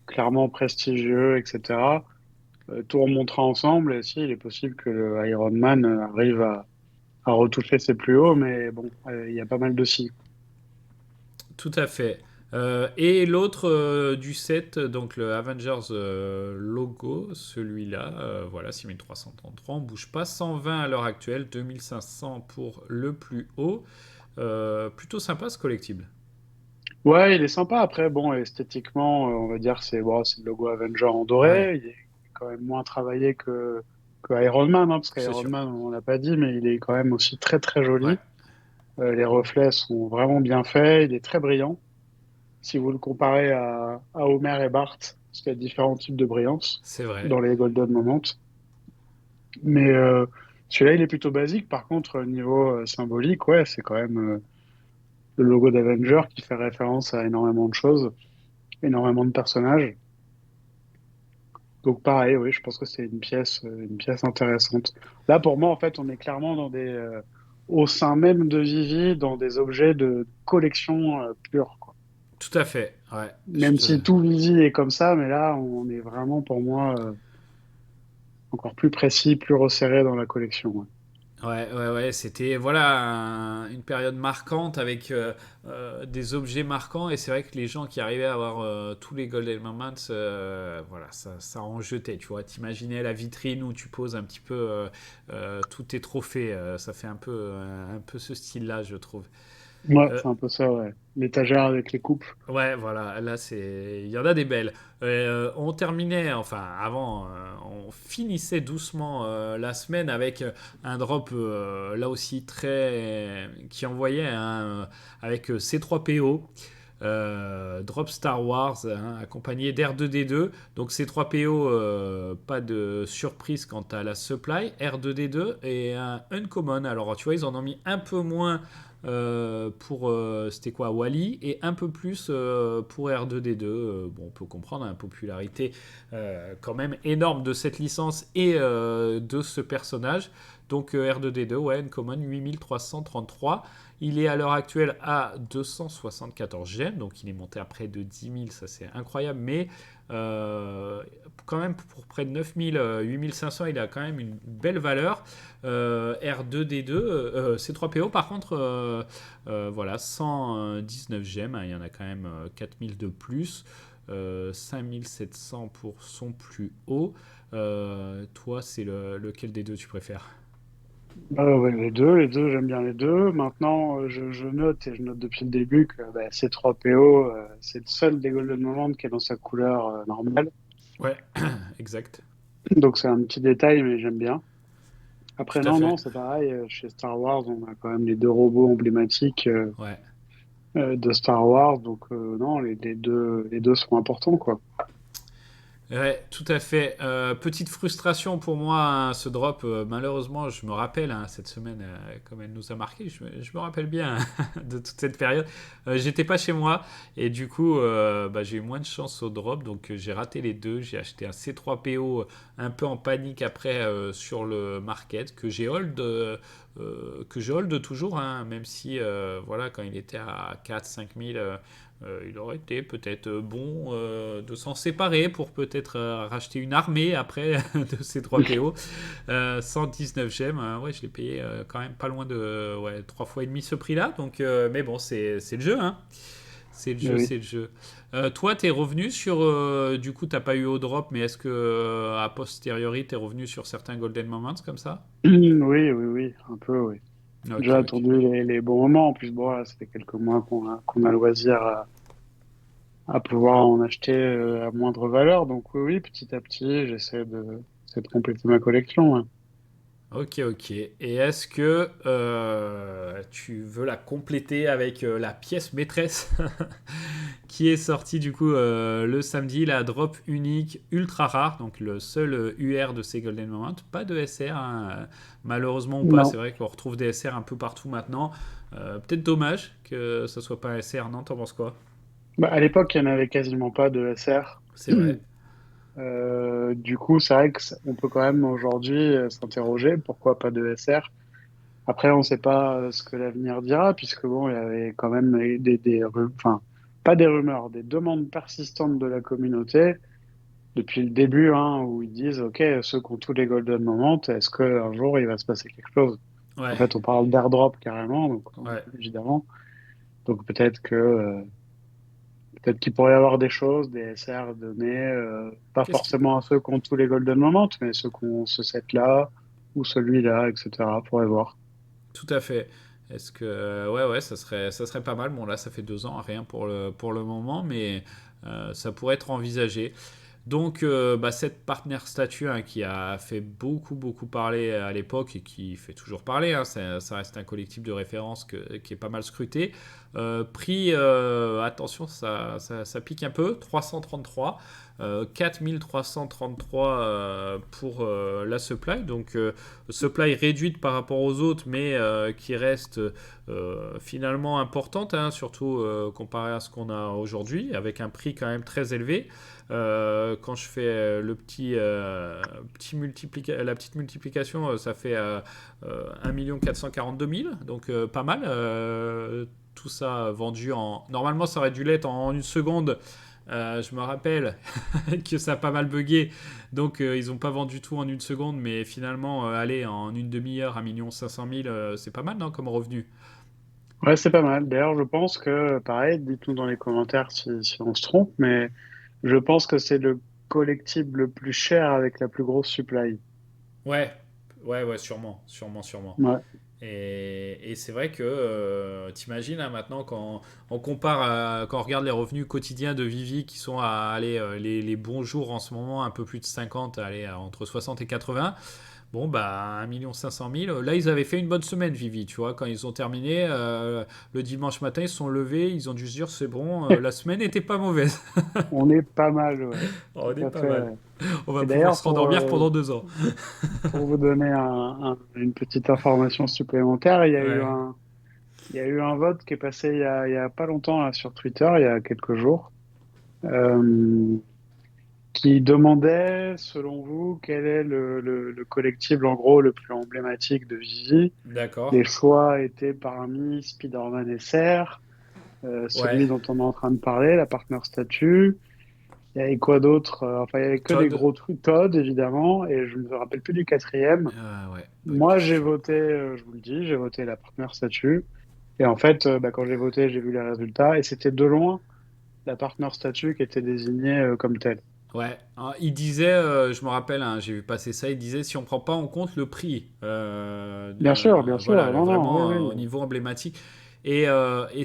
Speaker 2: clairement prestigieux, etc. Tout remontera ensemble, et si, il est possible que le Iron Man arrive à retoucher ses plus hauts, mais bon, il y a pas mal de si.
Speaker 1: Tout à fait. Et l'autre du set, donc le Avengers logo, celui-là, voilà, 6333, on bouge pas, 120 à l'heure actuelle, 2500 pour le plus haut. Plutôt sympa ce collectible.
Speaker 2: Ouais, il est sympa. Après, bon, esthétiquement, on va dire c'est bon, c'est le logo Avenger en
Speaker 1: Ouais,
Speaker 2: doré. Il est quand même moins travaillé que Iron Man, hein, parce
Speaker 1: c'est
Speaker 2: qu'Iron
Speaker 1: sûr.
Speaker 2: Man, on l'a pas dit, mais il est quand même aussi très très
Speaker 1: Ouais,
Speaker 2: joli. Les reflets sont vraiment bien faits. Il est très brillant. Si vous le comparez à Homer et Bart, parce qu'il y a différents types de brillance
Speaker 1: c'est vrai.
Speaker 2: dans les Golden Moments. Mais celui-là, il est plutôt basique. Par contre, niveau symbolique, ouais, c'est quand même le logo d'Avenger qui fait référence à énormément de choses, énormément de personnages. Donc pareil, oui, je pense que c'est une pièce intéressante. Là, pour moi, en fait, on est clairement dans au sein même de Vivi, dans des objets de collection pure, quoi.
Speaker 1: Tout à fait. Ouais,
Speaker 2: Même si tout Vivi est comme ça, mais là, on est vraiment, pour moi, encore plus précis, plus resserré dans la collection. Ouais.
Speaker 1: Ouais, ouais, ouais, c'était voilà une période marquante avec des objets marquants et c'est vrai que les gens qui arrivaient à avoir tous les Golden Moments, voilà, ça en jetait, tu vois. T'imaginais la vitrine où tu poses un petit peu tous tes trophées, ça fait un peu ce style-là, je trouve.
Speaker 2: Ouais,
Speaker 1: Euh,
Speaker 2: c'est un peu ça, ouais. L'étagère avec les coupes.
Speaker 1: Ouais, voilà, là c'est, il y en a des belles. On terminait, enfin avant, on finissait doucement la semaine avec un drop là aussi très, qui envoyait avec C3PO. Drop Star Wars hein, accompagné d'R2D2 donc C3PO pas de surprise quant à la supply R2D2 et un Uncommon alors tu vois ils en ont mis un peu moins pour c'était quoi Wally et un peu plus pour R2D2 bon on peut comprendre la popularité quand même énorme de cette licence et de ce personnage donc R2D2 ouais Uncommon 8333 il est à l'heure actuelle à 274 gemmes, donc il est monté à près de 10 000, ça c'est incroyable, mais quand même pour près de 9 000, 8 500, il a quand même une belle valeur. R2D2, C3PO par contre, voilà, 119 gemmes, hein, il y en a quand même 4 000 de plus. 5700 pour son plus haut. Toi, c'est lequel des deux tu préfères?
Speaker 2: Ouais, les deux, j'aime bien les deux. Maintenant, je note, et je note depuis le début, que bah, C3PO, c'est le seul des Golden Moments qui est dans sa couleur normale.
Speaker 1: Ouais, exact.
Speaker 2: Donc c'est un petit détail, mais j'aime bien. Après,
Speaker 1: Tout à
Speaker 2: non,
Speaker 1: fait.
Speaker 2: non, c'est pareil. Chez Star Wars, on a quand même les deux robots emblématiques
Speaker 1: Ouais.
Speaker 2: de Star Wars. Donc non, les deux sont importants, quoi.
Speaker 1: Ouais, tout à fait. Petite frustration pour moi, hein, ce drop. Malheureusement, je me rappelle, hein, cette semaine, comme elle nous a marqué, je me rappelle bien de toute cette période. J'étais pas chez moi et du coup, bah, j'ai eu moins de chance au drop, donc j'ai raté les deux. J'ai acheté un C3PO un peu en panique après sur le market que je hold toujours, hein, même si voilà, quand il était à 4-5 000. Il aurait été peut-être bon de s'en séparer pour peut-être racheter une armée après de ces 3 PO. 119 gemmes, ouais, je l'ai payé quand même pas loin de 3 fois et demi ce prix-là. Donc, mais bon, c'est le jeu, hein. C'est le
Speaker 2: Mais
Speaker 1: jeu,
Speaker 2: oui.
Speaker 1: c'est le jeu. Toi, t'es revenu sur. Du coup, t'as pas eu au drop, mais est-ce que a posteriori, t'es revenu sur certains Golden Moments comme ça?
Speaker 2: Oui, oui, oui, un peu, oui.
Speaker 1: Ok,
Speaker 2: J'ai
Speaker 1: ok.
Speaker 2: attendu les bons moments. En plus, bon, là, ça fait quelques mois qu'on a loisir à pouvoir en acheter à moindre valeur. Donc oui, oui, petit à petit, j'essaie de compléter ma collection. Ouais.
Speaker 1: Ok, ok. Et est-ce que tu veux la compléter avec la pièce maîtresse qui est sortie du coup le samedi, la drop unique ultra rare, donc le seul UR de ces Golden Moments, pas de SR, hein, malheureusement ou pas, c'est
Speaker 2: Non.
Speaker 1: vrai qu'on retrouve des SR un peu partout maintenant. Peut-être dommage que ça soit pas un SR, non? T'en penses quoi?
Speaker 2: Bah, à l'époque, il n'y en avait quasiment pas de SR.
Speaker 1: C'est vrai.
Speaker 2: Du coup, c'est vrai qu'on peut quand même aujourd'hui s'interroger pourquoi pas de SR. Après, on ne sait pas ce que l'avenir dira, puisque bon, il y avait quand même enfin, pas des rumeurs, des demandes persistantes de la communauté depuis le début, hein, où ils disent, OK, ceux qui ont tous les Golden Moments, est-ce qu'un jour il va se passer quelque chose? En
Speaker 1: Ouais,
Speaker 2: fait, on parle d'airdrop carrément, donc
Speaker 1: ouais.
Speaker 2: évidemment. Donc peut-être qu'il pourrait y avoir des choses, des SR donnés, pas
Speaker 1: Qu'est-ce qui...
Speaker 2: forcément à ceux qui ont tous les Golden Moments, mais ceux qui ont ce set-là ou celui-là, etc. Pourrait voir.
Speaker 1: Tout à fait. Est-ce que ouais, ouais, ça serait pas mal. Bon là, ça fait 2 ans, rien pour le moment, mais ça pourrait être envisagé. Donc, bah, cette partenaire statue, hein, qui a fait beaucoup, beaucoup parler à l'époque et qui fait toujours parler, hein, ça reste un collectif de référence qui est pas mal scruté. Prix, attention, ça pique un peu, 333, 4333 pour la supply. Donc, supply réduite par rapport aux autres, mais qui reste finalement importante, hein, surtout comparé à ce qu'on a aujourd'hui, avec un prix quand même très élevé. Quand je fais la petite multiplication, ça fait 1 442 000, donc pas mal. Tout ça vendu en... Normalement, ça aurait dû l'être en une seconde. Je me rappelle que ça a pas mal bugué, donc ils n'ont pas vendu tout en une seconde, mais finalement, allez, en une demi-heure, 1 500 000, c'est pas mal, non, comme revenu?
Speaker 2: Ouais, c'est pas mal. D'ailleurs, je pense que, pareil, dites-nous dans les commentaires si on se trompe, mais je pense que c'est le collectible le plus cher avec la plus grosse supply.
Speaker 1: Ouais, ouais, ouais, sûrement, sûrement, sûrement.
Speaker 2: Ouais.
Speaker 1: Et c'est vrai que t'imagines, hein, maintenant quand on compare, quand on regarde les revenus quotidiens de Vivi qui sont à aller les bons jours en ce moment, un peu plus de 50, allez, entre 60 et 80. Bon, bah, 1 500 000. Là, ils avaient fait une bonne semaine, Vivi, tu vois. Quand ils ont terminé, le dimanche matin, ils se sont levés, ils ont dû se dire, c'est bon, la semaine n'était pas mauvaise.
Speaker 2: On est pas mal, ouais.
Speaker 1: On
Speaker 2: Tout
Speaker 1: est
Speaker 2: à
Speaker 1: pas
Speaker 2: fait,
Speaker 1: mal.
Speaker 2: ouais.
Speaker 1: On va
Speaker 2: Et
Speaker 1: pouvoir
Speaker 2: d'ailleurs,
Speaker 1: se rendormir pendant 2 ans.
Speaker 2: pour vous donner une petite information supplémentaire,
Speaker 1: Ouais.
Speaker 2: il y a eu un vote qui est passé il y a pas longtemps là, sur Twitter, il y a quelques jours, euh, qui demandait, selon vous, quel est le collectible en gros le plus emblématique de Vivi.
Speaker 1: D'accord.
Speaker 2: Les choix étaient parmi Spider-Man et Serre,
Speaker 1: Ouais.
Speaker 2: celui dont on est en train de parler, la partner statue. Il y avait quoi d'autre? Enfin, il y avait que des
Speaker 1: Todd.
Speaker 2: gros trucs. Todd, évidemment, et je ne me rappelle plus du quatrième.
Speaker 1: Ouais, bonne
Speaker 2: Moi, j'ai
Speaker 1: question.
Speaker 2: voté, je vous le dis, j'ai voté la partner statue. Et en fait, bah, quand j'ai voté, j'ai vu les résultats, et c'était de loin la partner statue qui était désignée comme telle.
Speaker 1: Ouais, hein, il disait, je me rappelle, hein, j'ai vu passer ça, il disait si on prend pas en compte le prix,
Speaker 2: Bien
Speaker 1: voilà,
Speaker 2: sûr, non, non,
Speaker 1: vraiment
Speaker 2: oui,
Speaker 1: au
Speaker 2: oui.
Speaker 1: niveau emblématique. Et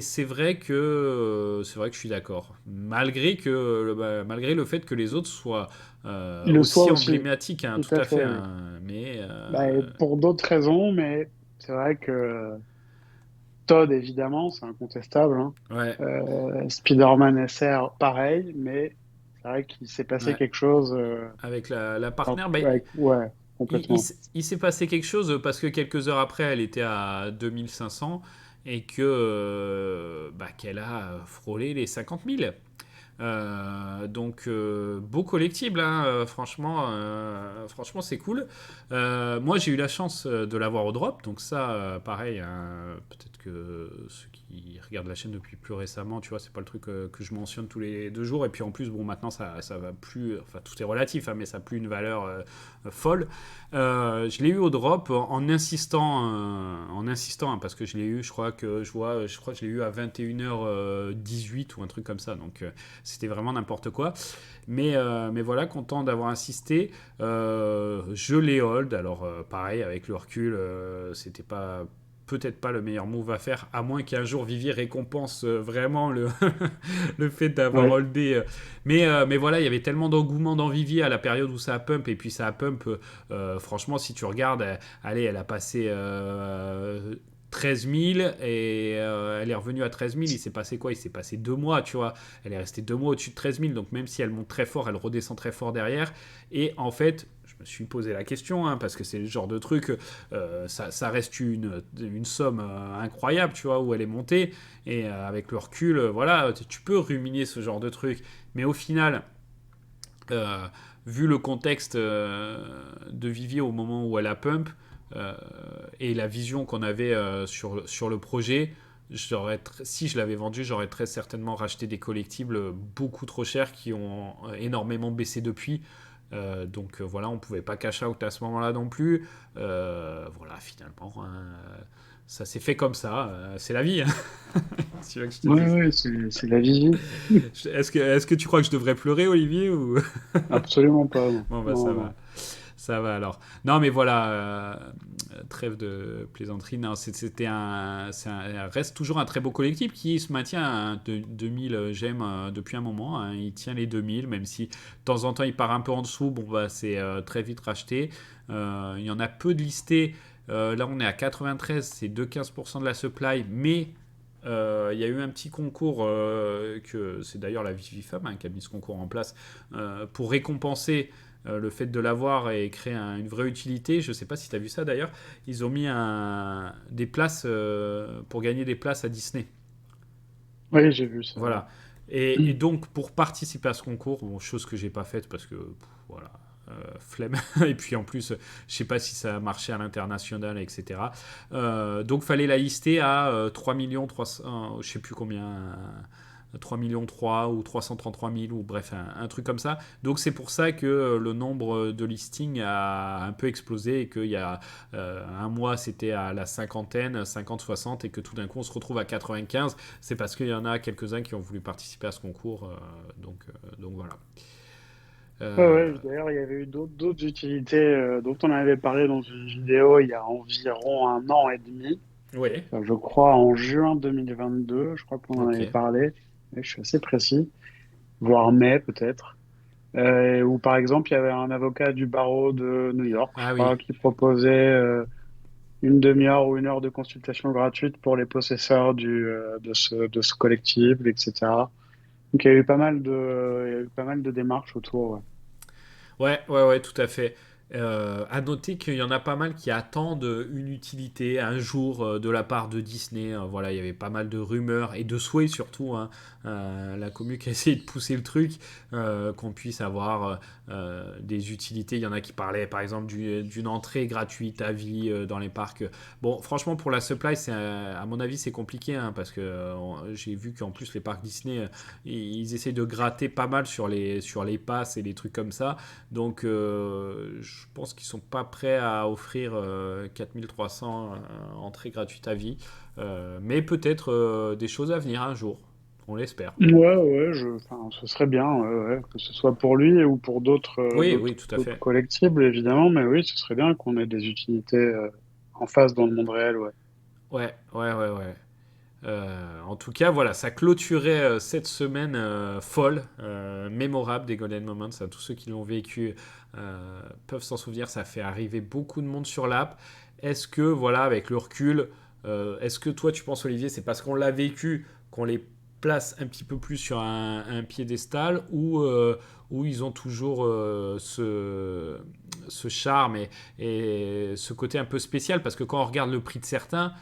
Speaker 1: c'est vrai que je suis d'accord. Malgré le fait que les autres soient
Speaker 2: Il le soit
Speaker 1: aussi
Speaker 2: aussi,
Speaker 1: emblématiques, hein,
Speaker 2: tout
Speaker 1: tout
Speaker 2: à
Speaker 1: à fait.
Speaker 2: fait, oui.
Speaker 1: Hein, mais
Speaker 2: Bah, et pour d'autres raisons, mais c'est vrai que Todd, évidemment, c'est incontestable, hein.
Speaker 1: ouais,
Speaker 2: Spider-Man SR, pareil, mais C'est vrai qu'il s'est passé
Speaker 1: Ouais.
Speaker 2: quelque chose.
Speaker 1: Avec la partenaire, bah,
Speaker 2: Ouais, complètement.
Speaker 1: il s'est passé quelque chose parce que quelques heures après, elle était à 2500 et que bah, qu'elle a frôlé les 50 000. Donc beau collectible, hein, franchement c'est cool. Moi j'ai eu la chance de l'avoir au drop, donc ça pareil, hein, peut-être que ceux qui regardent la chaîne depuis plus récemment, tu vois, c'est pas le truc que je mentionne tous les 2 jours, et puis en plus bon maintenant ça va plus, enfin tout est relatif, hein, mais ça a plus une valeur folle. Je l'ai eu au drop en insistant hein, parce que je l'ai eu, je crois que je l'ai eu à 21h18 ou un truc comme ça, donc c'était vraiment n'importe quoi. Mais voilà, content d'avoir insisté. Je l'ai hold. Alors, pareil, avec le recul, c'était pas. Peut-être pas le meilleur move à faire, à moins qu'un jour Vivier récompense vraiment le fait d'avoir
Speaker 2: Ouais.
Speaker 1: holdé. Mais voilà, il y avait tellement d'engouement dans Vivier à la période où ça a pump, et puis ça a pump. Franchement, si tu regardes, allez, elle a passé 13 000 et elle est revenue à 13 000. Il s'est passé quoi? Il s'est passé 2 mois, tu vois. Elle est restée 2 mois au-dessus de 13 000. Donc même si elle monte très fort, elle redescend très fort derrière. Et en fait, je me suis posé la question, hein, parce que c'est le genre de truc, ça reste une somme incroyable, tu vois, où elle est montée. Et avec le recul, voilà, tu peux ruminer ce genre de truc. Mais au final, euh, vu le contexte de Vivier au moment où elle a pump euh, et la vision qu'on avait sur le projet, si je l'avais vendu, j'aurais très certainement racheté des collectibles beaucoup trop chers qui ont énormément baissé depuis. Donc voilà, on pouvait pas cash out à ce moment-là non plus. Voilà, finalement, hein, ça s'est fait comme ça. C'est la vie, hein. Si tu veux que je te
Speaker 2: Ouais,
Speaker 1: dise.
Speaker 2: ouais, c'est la vigie.
Speaker 1: Est-ce que tu crois que je devrais pleurer, Olivier, ou...
Speaker 2: Absolument pas, non.
Speaker 1: Bon, bah
Speaker 2: Non,
Speaker 1: ça va.
Speaker 2: non.
Speaker 1: Ça va alors. Non, mais voilà, trêve de plaisanterie. Non, reste toujours un très beau collectif qui se maintient à 2000 j'aime depuis un moment, hein. Il tient les 2000, même si de temps en temps il part un peu en dessous. Bon, bah c'est très vite racheté. Il y en a peu de listés. Là, on est à 93, c'est 2,15% de la supply, mais il y a eu un petit concours, que c'est d'ailleurs la Vivifam hein, qui a mis ce concours en place, pour récompenser le fait de l'avoir et créer une vraie utilité. Je ne sais pas si tu as vu ça d'ailleurs. Ils ont mis des places pour gagner des places à Disney.
Speaker 2: Oui, j'ai vu ça.
Speaker 1: Voilà. Et donc, pour participer à ce concours, bon, chose que j'ai pas faite parce que, voilà, flemme. Et puis en plus, je sais pas si ça a marché à l'international, etc. Donc, fallait la lister à 3 millions 300, je sais plus combien, 3 millions 3 ou 333 000 ou bref, un truc comme ça. Donc, c'est pour ça que le nombre de listings a un peu explosé et qu'il y a un mois, c'était à la cinquantaine, 50-60 et que tout d'un coup, on se retrouve à 95. C'est parce qu'il y en a quelques-uns qui ont voulu participer à ce concours. Donc voilà.
Speaker 2: Ouais,
Speaker 1: Euh,
Speaker 2: ouais, d'ailleurs, il y avait eu d'autres utilités dont on avait parlé dans une vidéo il y a environ un an et demi.
Speaker 1: ouais,
Speaker 2: Je crois en juin 2022, je crois qu'on en avait
Speaker 1: ok.
Speaker 2: parlé. Et je suis assez précis, voire mai peut-être. Où par exemple, il y avait un avocat du barreau de New York, je
Speaker 1: Ah
Speaker 2: crois,
Speaker 1: oui,
Speaker 2: qui proposait une demi-heure ou une heure de consultation gratuite pour les possesseurs de ce collectible, etc. Donc il y a eu pas mal de démarches autour. Ouais.
Speaker 1: ouais, tout à fait. À noter qu'il y en a pas mal qui attendent une utilité un jour de la part de Disney. Voilà, il y avait pas mal de rumeurs et de souhaits surtout, hein. La commu qui a essayé de pousser le truc, qu'on puisse avoir des utilités. Il y en a qui parlaient par exemple d'une entrée gratuite à vie dans les parcs. Bon, franchement, pour la supply, à mon avis, c'est compliqué, hein, parce que j'ai vu qu'en plus les parcs Disney, ils essayent de gratter pas mal sur les passes et les trucs comme ça. Donc, je pense qu'ils sont pas prêts à offrir 4300 entrées gratuites à vie. Mais peut-être des choses à venir un jour. On l'espère.
Speaker 2: Ouais, ouais, enfin, ce serait bien, ouais, que ce soit pour lui ou pour
Speaker 1: Oui, oui, tout à
Speaker 2: d'autres
Speaker 1: fait.
Speaker 2: collectibles, évidemment, mais oui, ce serait bien qu'on ait des utilités en face dans le monde réel, ouais.
Speaker 1: Ouais. En tout cas, voilà, ça clôturait cette semaine folle, mémorable des Golden Moments. À tous ceux qui l'ont vécu peuvent s'en souvenir. Ça fait arriver beaucoup de monde sur l'app. Est-ce que, voilà, avec le recul, est-ce que toi, tu penses, Olivier, c'est parce qu'on l'a vécu qu'on les placent un petit peu plus sur un piédestal où ils ont toujours ce charme et ce côté un peu spécial. Parce que quand on regarde le prix de certains,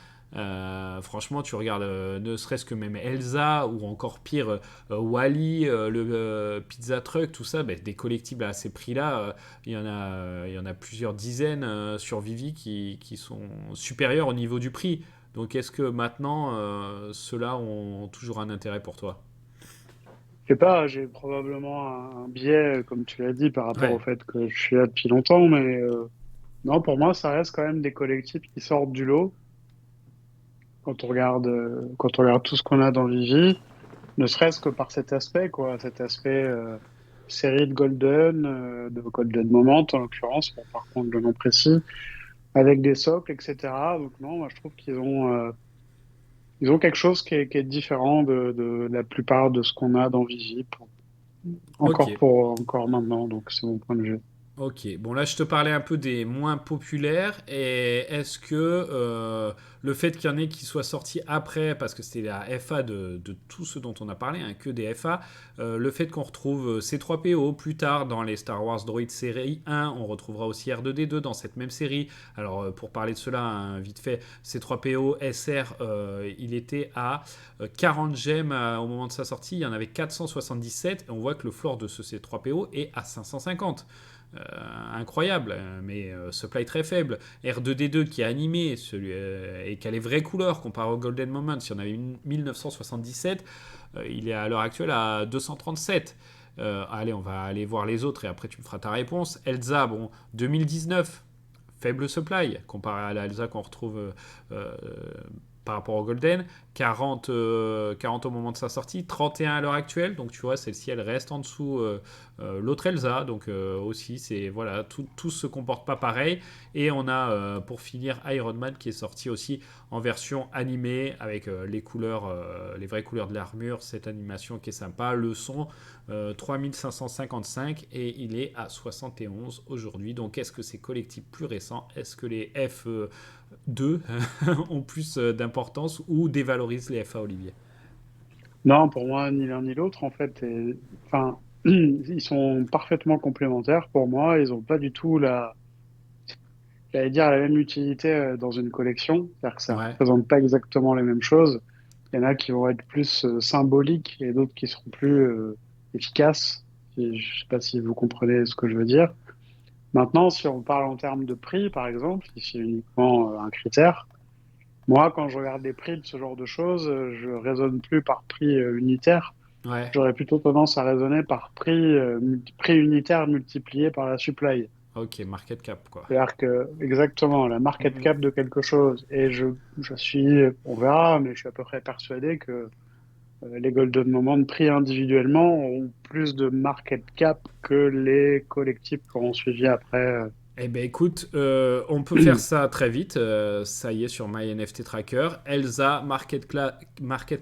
Speaker 1: franchement, tu regardes ne serait-ce que même Elsa ou encore pire Wally, le Pizza Truck, tout ça, ben, des collectibles à ces prix-là, il y en a plusieurs dizaines sur Vivi qui sont supérieurs au niveau du prix. Donc est-ce que maintenant ceux-là ont toujours un intérêt pour toi?
Speaker 2: Je sais pas, j'ai probablement un biais, comme tu l'as dit, par rapport au
Speaker 1: Ouais,
Speaker 2: fait que je suis là depuis longtemps, mais non, pour moi, ça reste quand même des collectifs qui sortent du lot quand on regarde tout ce qu'on a dans Vivi, ne serait-ce que par cet aspect, quoi, cet aspect série de Golden Moment en l'occurrence, pour par contre le nom précis, avec des socles, etc. Donc non, moi je trouve ils ont quelque chose qui est différent de la plupart de ce qu'on a dans Vivi,
Speaker 1: ok.
Speaker 2: encore maintenant, donc c'est mon point de vue.
Speaker 1: Ok, bon là je te parlais un peu des moins populaires et est-ce que le fait qu'il y en ait qui soient sortis après, parce que c'était la FA de tout ce dont on a parlé, hein, que des FA, le fait qu'on retrouve C3PO plus tard dans les Star Wars Droid série 1, on retrouvera aussi R2D2 dans cette même série. Alors pour parler de cela, hein, vite fait, C3PO SR, il était à 40 gemmes au moment de sa sortie, il y en avait 477 et on voit que le floor de ce C3PO est à 550. Incroyable, mais supply très faible. R2D2 qui est animé et qui a les vraies couleurs comparé au Golden Moment, si on avait une 1977, il est à l'heure actuelle à 237. Allez, on va aller voir les autres et après tu me feras ta réponse. Elsa, bon, 2019, faible supply comparé à la Elsa qu'on retrouve euh, par rapport au Golden. 40 au moment de sa sortie, 31 à l'heure actuelle. Donc tu vois, celle-ci, elle reste en dessous l'autre Elsa. Donc aussi, c'est voilà, tout se comporte pas pareil. Et on a pour finir Iron Man qui est sorti aussi en version animée avec les couleurs, les vraies couleurs de l'armure, cette animation qui est sympa, le son 3555 et il est à 71 aujourd'hui. Donc est-ce que c'est collectif plus récent? Est-ce que les F2 ont plus d'importance ou dévalorisent les FA, Olivier?
Speaker 2: Non, pour moi, ni l'un ni l'autre, en fait. Enfin, ils sont parfaitement complémentaires pour moi. Ils ont pas du tout j'allais dire, la même utilité dans une collection. C'est-à-dire que ça
Speaker 1: Ouais,
Speaker 2: représente pas exactement les mêmes choses. Il y en a qui vont être plus symboliques et d'autres qui seront plus efficaces. Je sais pas si vous comprenez ce que je veux dire. Maintenant, si on parle en termes de prix, par exemple, si c'est uniquement un critère, moi, quand je regarde les prix de ce genre de choses, je raisonne plus par prix unitaire.
Speaker 1: ouais.
Speaker 2: J'aurais plutôt tendance à raisonner par prix unitaire multiplié par la supply.
Speaker 1: Ok, market cap, quoi.
Speaker 2: C'est-à-dire que, exactement, la market
Speaker 1: Mhm.
Speaker 2: cap de quelque chose. Et je suis, on verra, mais je suis à peu près persuadé que les Golden Moments pris individuellement ont plus de market cap que les collectifs qui auront suivi après.
Speaker 1: Eh ben écoute, on peut faire ça très vite. Ça y est sur My NFT Tracker. Elsa, market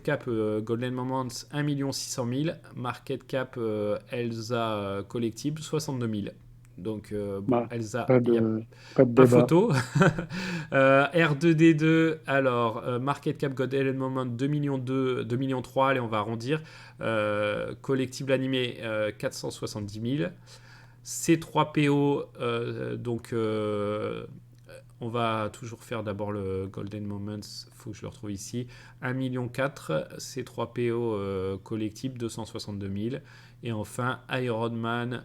Speaker 1: cap Golden Moments 1 600 000. Market cap Elsa collectible 62 000. Donc bon,
Speaker 2: Bah,
Speaker 1: Elsa,
Speaker 2: pas
Speaker 1: il n'y a
Speaker 2: pas de
Speaker 1: pas
Speaker 2: débat.
Speaker 1: photo. R2D2, alors market cap Golden Moment 2 millions 2, 2 millions 3, allez on va arrondir. Collectible animé 470 000. C3PO, donc on va toujours faire d'abord le Golden Moments, il faut que je le retrouve ici. 1,4 million, C3PO collectible 262 000. Et enfin Iron Man,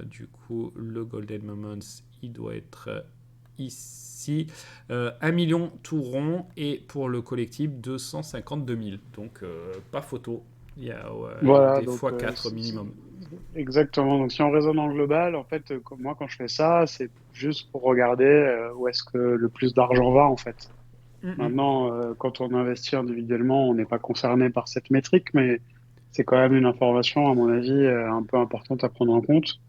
Speaker 1: du coup le Golden Moments, il doit être ici. 1 million tout rond et pour le collectible 252 000. Donc pas photo, il y a
Speaker 2: Voilà,
Speaker 1: des
Speaker 2: donc
Speaker 1: x4 minimum.
Speaker 2: exactement. Donc si on raisonne en global, en fait, moi quand je fais ça, c'est juste pour regarder où est-ce que le plus d'argent va en fait.
Speaker 1: Mm -mm.
Speaker 2: Maintenant, quand on investit individuellement, on n'est pas concerné par cette métrique, mais c'est quand même une information, à mon avis, un peu importante à prendre en compte,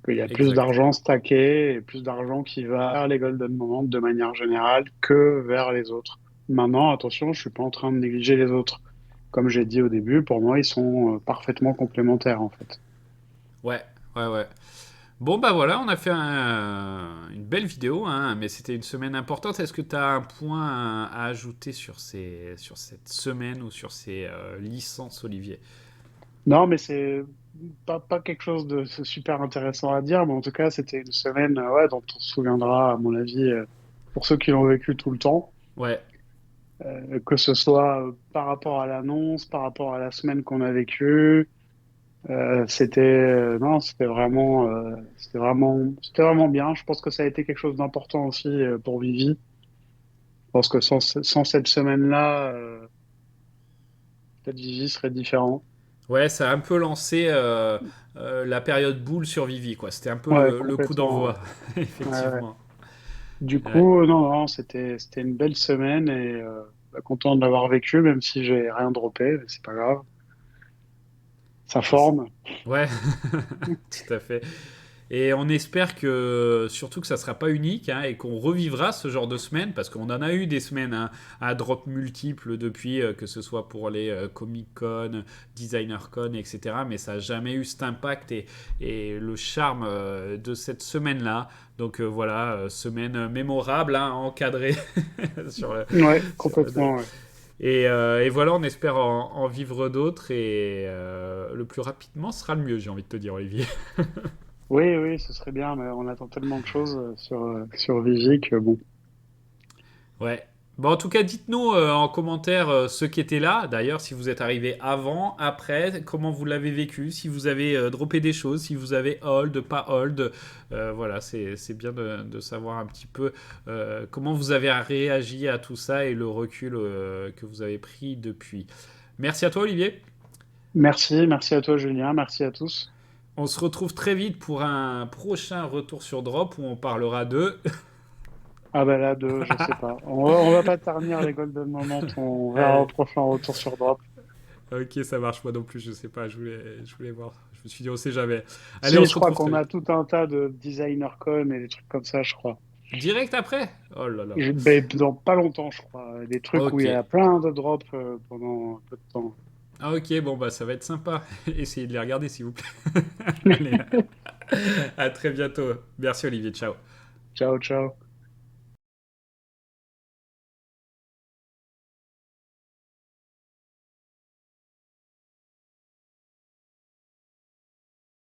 Speaker 2: qu'il y a plus
Speaker 1: Exact.
Speaker 2: d'argent stacké et plus d'argent qui va vers les Golden Moments de manière générale que vers les autres. Maintenant, attention, je suis pas en train de négliger les autres. Comme j'ai dit au début, pour moi, ils sont parfaitement complémentaires, en fait.
Speaker 1: Ouais, ouais, ouais. Bon, bah voilà, on a fait une belle vidéo, hein, mais c'était une semaine importante. Est-ce que tu as un point à ajouter sur cette semaine ou sur ces licences, Olivier?
Speaker 2: Non, mais c'est pas quelque chose de super intéressant à dire, mais en tout cas, c'était une semaine ouais, dont on se souviendra, à mon avis, pour ceux qui l'ont vécu tout le temps,
Speaker 1: Ouais,
Speaker 2: que ce soit par rapport à l'annonce, par rapport à la semaine qu'on a vécue. Non, c'était vraiment bien. Je pense que ça a été quelque chose d'important aussi pour Vivi. Je pense que sans cette semaine-là, peut-être Vivi serait différent.
Speaker 1: ouais, ça a un peu lancé la période boule sur Vivi, quoi. C'était un peu
Speaker 2: Ouais,
Speaker 1: le coup
Speaker 2: complètement.
Speaker 1: d'envoi,
Speaker 2: Ouais, ouais.
Speaker 1: effectivement.
Speaker 2: Du
Speaker 1: Ouais.
Speaker 2: coup, non, non, c'était une belle semaine et content de l'avoir vécu, même si j'ai rien droppé, mais c'est pas grave. Ça forme.
Speaker 1: Ouais, tout à fait. Et on espère que surtout que ça sera pas unique, hein, et qu'on revivra ce genre de semaines parce qu'on en a eu des semaines, hein, à drop multiples depuis, que ce soit pour les Comic Con, Designer Con, etc. Mais ça n'a jamais eu cet impact et le charme de cette semaine-là. Donc voilà, semaine mémorable, hein, encadrée sur le,
Speaker 2: Ouais,
Speaker 1: sur le-
Speaker 2: complètement. Ouais.
Speaker 1: et voilà, on espère en vivre d'autres et le plus rapidement sera le mieux, j'ai envie de te dire, Olivier.
Speaker 2: Oui, oui, ce serait bien, mais on attend tellement de choses sur Vivi que bon.
Speaker 1: Ouais. Bon, en tout cas, dites-nous en commentaire ceux qui étaient là. D'ailleurs, si vous êtes arrivé avant, après, comment vous l'avez vécu, si vous avez droppé des choses, si vous avez hold, pas hold. Voilà, c'est bien de savoir un petit peu comment vous avez réagi à tout ça et le recul que vous avez pris depuis. Merci à toi, Olivier.
Speaker 2: Merci, merci à toi, Julien, merci à tous.
Speaker 1: On se retrouve très vite pour un prochain retour sur Drop où on parlera de...
Speaker 2: Ah ben là, je sais pas. On va pas ternir les golden moments, on verra au
Speaker 1: Allez.
Speaker 2: prochain retour sur Drop.
Speaker 1: Ok, ça marche, moi non plus, je sais pas, je voulais voir. Je me suis dit, on sait jamais. Allez, on
Speaker 2: Si,
Speaker 1: se
Speaker 2: je crois
Speaker 1: retrouve très
Speaker 2: qu'on a
Speaker 1: vite.
Speaker 2: tout un tas de designer con et des trucs comme ça, je crois.
Speaker 1: Direct après? Oh là là.
Speaker 2: Ben, dans pas longtemps, je crois. Des trucs où
Speaker 1: Ok.
Speaker 2: il y a plein de drops pendant un peu de temps.
Speaker 1: Ah, ok, bon, bah ça va être sympa. Essayez de les regarder, s'il vous plaît. Allez, à très bientôt. Merci, Olivier, ciao.
Speaker 2: Ciao, ciao.